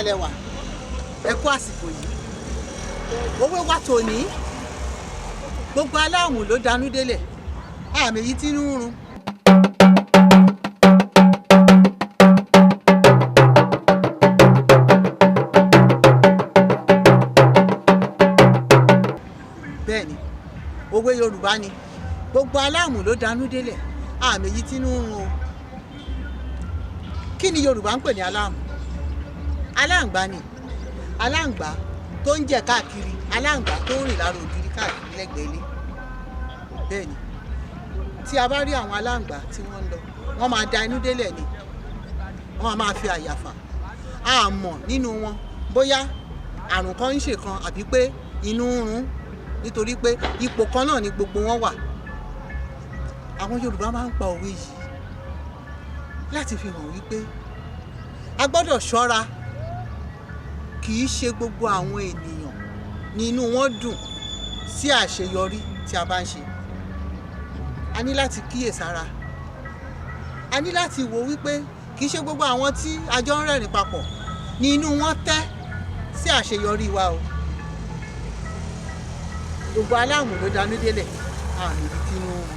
lẹ́wà ẹ kú àsìkò yìí owó wa tòní gbogbo aláàmù ló danú délẹ̀ àmì yìí tí ń rún. bẹ́ẹ̀ni òwe Yorùbá ni gbogbo aláàmù ló danú délẹ̀ àmì yìí tí ń rún o. kí ni Yorùbá ń pè ní aláàmù? aláǹgbá ni aláǹgbá tó ń jẹ káàkiri aláǹgbá tó ń rìn lára ògiri káàkiri lẹ́gbẹ̀ẹ́ ilé. bẹ́ẹ̀ni tí a bá rí àwọn aláǹgbá tí wọ́n ń lọ wọ́n máa da inú délẹ̀ ni wọ́n máa fi àyàfà a mọ̀ nínú wọn bóyá àrùn kan ń ṣe kan àbí pé inú ń rún nítorí pé ipò kan náà ni gbogbo wọn wà. àwọn Yorùbá máa ń pa òwe yìí láti fi hàn wípé a gbọ́dọ̀ ṣọ́ra. kì í ṣe gbogbo àwọn ènìyàn ni inú wọn dùn sí àṣeyọrí tí a bá ń ṣe. a ní láti kíyèsára. a ní láti wò wípé kì í ṣe gbogbo àwọn tí a jọ ń rẹ́rìn papọ̀ ni inú wọn tẹ́ sí àṣeyọrí wa o. gbogbo aláàmù ló danú délẹ̀ àmì ìdínú wọn.